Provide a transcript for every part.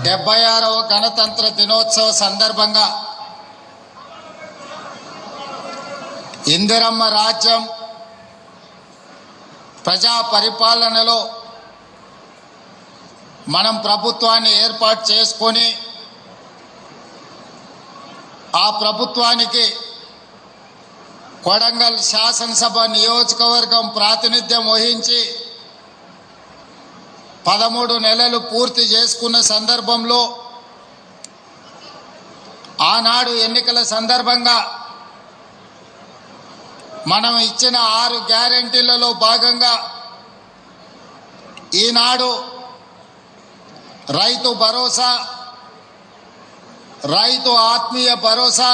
76వ గణతంత్ర దినోత్సవ సందర్భంగా ఇందిరమ్మ రాజ్యం ప్రజా పరిపాలనలో మనం ప్రభుత్వాన్ని ఏర్పాటు చేసుకొని ఆ ప్రభుత్వానికి కొడంగల్ శాసనసభ నియోజకవర్గం ప్రాతినిధ్యం వహించి 13 నెలలు పూర్తి చేసుకున్న సందర్భంలో ఆనాడు ఎన్నికల సందర్భంగా మనం ఇచ్చిన 6 గ్యారెంటీలలో భాగంగా ఈనాడు రైతు భరోసా, రైతు ఆత్మీయ భరోసా,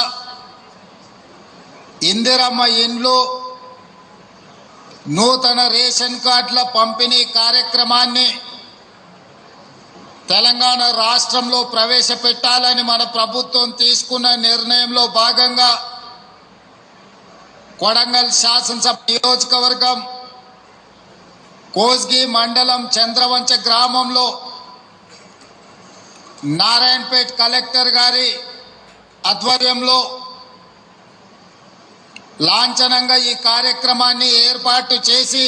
ఇందిరమ్మ ఇండ్లు, నూతన రేషన్ కార్డుల పంపిణీ కార్యక్రమాన్ని తెలంగాణ రాష్ట్రంలో ప్రవేశపెట్టాలని మన ప్రభుత్వం తీసుకున్న నిర్ణయంలో భాగంగా కొడంగల్ శాసనసభ నియోజకవర్గం కోస్గి మండలం చంద్రవంచ గ్రామంలో నారాయణపేట్ కలెక్టర్ గారి ఆధ్వర్యంలో లాంఛనంగా ఈ కార్యక్రమాన్ని ఏర్పాటు చేసి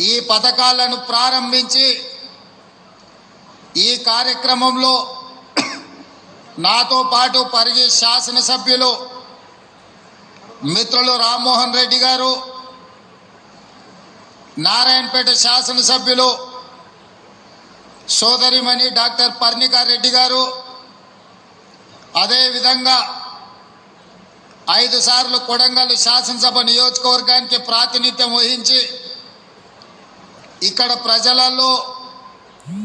ఈ పథకాలను ప్రారంభించి ఈ కార్యక్రమంలో నాతో పాటు పరిగి శాసనసభ్యులు మిత్రులు రామ్మోహన్ రెడ్డి గారు, నారాయణపేట శాసనసభ్యులు సోదరిమణి డాక్టర్ పర్ణికా రెడ్డి గారు, అదేవిధంగా 5 సార్లు కొడంగల్ శాసనసభ నియోజకవర్గానికి ప్రాతినిధ్యం వహించి ఇక్కడ ప్రజలలో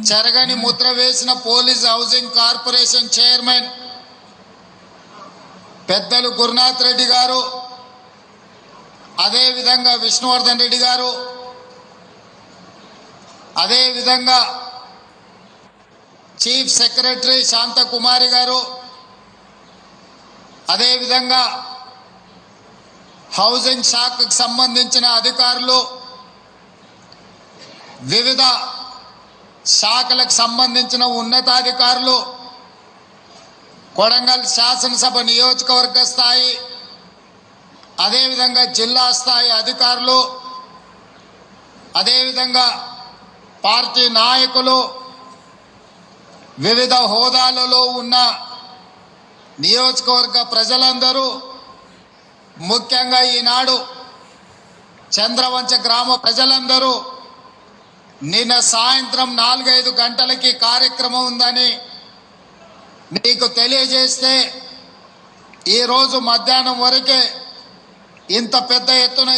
చెరగని ముద్ర వేసిన పోలీస్ హౌసింగ్ కార్పొరేషన్ చైర్మన్ పెద్దలు గురునాథ్ రెడ్డి గారు, అదేవిధంగా విష్ణువర్ధన్ రెడ్డి గారు, అదేవిధంగా చీఫ్ సెక్రటరీ శాంతకుమారి గారు, అదేవిధంగా హౌసింగ్ శాఖకు సంబంధించిన అధికారులు, వివిధ శాఖలకు సంబంధించిన ఉన్నతాధికారులు, కొడంగల్ శాసనసభ నియోజకవర్గ స్థాయి, అదేవిధంగా జిల్లా స్థాయి అధికారులు, అదేవిధంగా పార్టీ నాయకులు, వివిధ హోదాలలో ఉన్న నియోజకవర్గ ప్రజలందరూ, ముఖ్యంగా ఈనాడు చంద్రవంచ గ్రామ ప్రజలందరూ నిన్న సాయంత్రం 4-5 గంటలకి కార్యక్రమం ఉందని మీకు తెలియజేస్తే ఈరోజు మధ్యాహ్నం వరకే ఇంత పెద్ద ఎత్తున